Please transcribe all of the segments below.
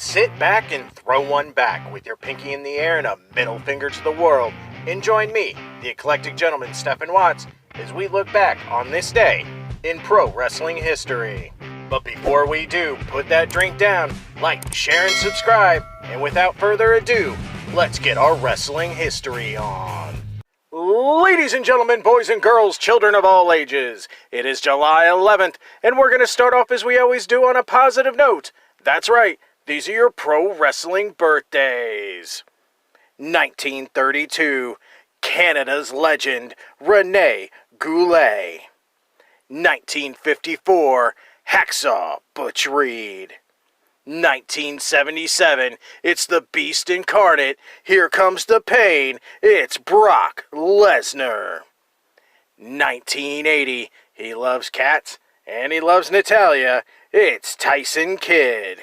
Sit back and throw one back with your pinky in the air and a middle finger to the world, and join me, the eclectic gentleman Stephen Watts, as we look back on this day in pro wrestling history. But before we do, put that drink down, like, share, and subscribe, and without further ado, let's get our wrestling history on. Ladies and gentlemen, boys and girls, children of all ages, it is July 11th, and we're going to start off as we always do on a positive note. That's right, these are your pro wrestling birthdays. 1932, Canada's legend, Rene Goulet. 1954, Hacksaw Butch Reed. 1977, it's the Beast Incarnate, here comes the pain, it's Brock Lesnar. 1980, he loves cats, and he loves Natalia, it's Tyson Kidd.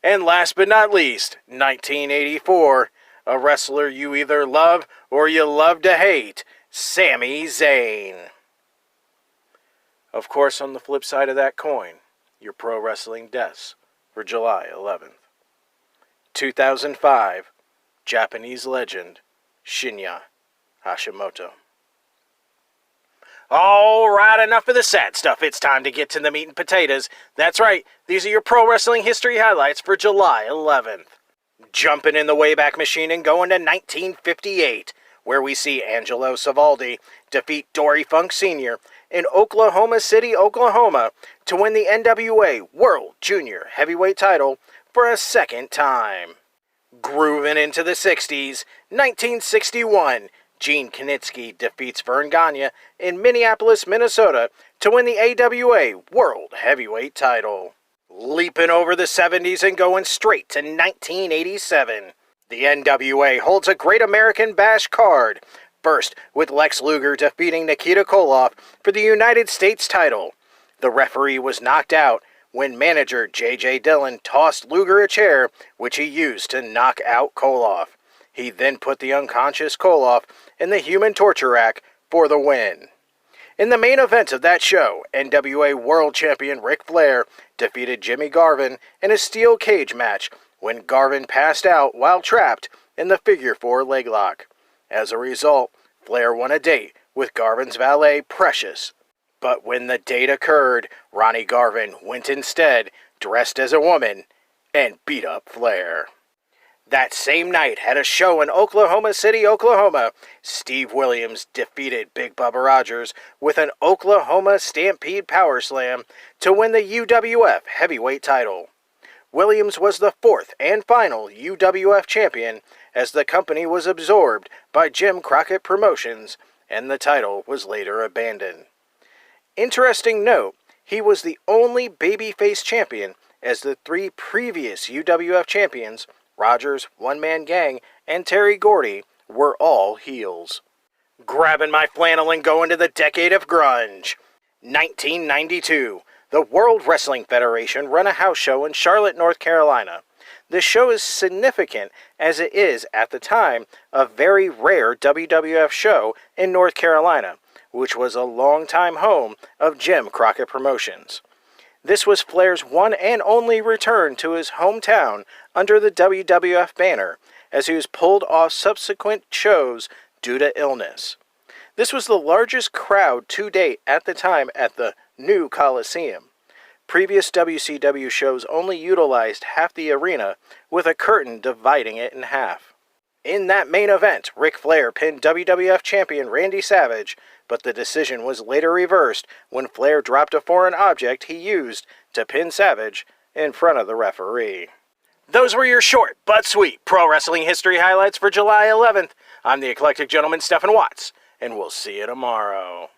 And last but not least, 1984, a wrestler you either love or you love to hate, Sami Zayn. Of course, on the flip side of that coin, your pro wrestling deaths for July 11th. 2005, Japanese legend, Shinya Hashimoto. Alright, enough of the sad stuff. It's time to get to the meat and potatoes. That's right, these are your pro wrestling history highlights for July 11th. Jumping in the Wayback Machine and going to 1958, where we see Angelo Savaldi defeat Dory Funk Sr. in Oklahoma City, Oklahoma, to win the NWA World Junior Heavyweight title for a second time. Grooving into the 60s, 1961, Gene Knitsky defeats Vern Gagne in Minneapolis, Minnesota, to win the AWA World Heavyweight title. Leaping over the 70s and going straight to 1987, the NWA holds a Great American Bash card, first with Lex Luger defeating Nikita Koloff for the United States title. The referee was knocked out when manager J.J. Dillon tossed Luger a chair, which he used to knock out Koloff. He then put the unconscious Koloff in the human torture rack for the win. In the main event of that show, NWA World Champion Ric Flair defeated Jimmy Garvin in a steel cage match when Garvin passed out while trapped in the figure 4 leg lock. As a result, Flair won a date with Garvin's valet, Precious. But when the date occurred, Ronnie Garvin went instead, dressed as a woman, and beat up Flair. That same night, at a show in Oklahoma City, Oklahoma, Steve Williams defeated Big Bubba Rogers with an Oklahoma Stampede Power Slam to win the UWF Heavyweight title. Williams was the fourth and final UWF champion as the company was absorbed by Jim Crockett Promotions, and the title was later abandoned. Interesting note, he was the only babyface champion, as the three previous UWF champions, Rogers, One Man Gang, and Terry Gordy, were all heels. Grabbing my flannel and going to the decade of grunge. 1992, the World Wrestling Federation run a house show in Charlotte, North Carolina. The show is significant as it is, at the time, a very rare WWF show in North Carolina, which was a long-time home of Jim Crockett Promotions. This was Flair's one and only return to his hometown under the WWF banner, as he was pulled off subsequent shows due to illness. This was the largest crowd to date at the time at the new Coliseum. Previous WCW shows only utilized half the arena, with a curtain dividing it in half. In that main event, Ric Flair pinned WWF champion Randy Savage, but the decision was later reversed when Flair dropped a foreign object he used to pin Savage in front of the referee. Those were your short but sweet pro wrestling history highlights for July 11th. I'm the eclectic gentleman Stephen Watts, and we'll see you tomorrow.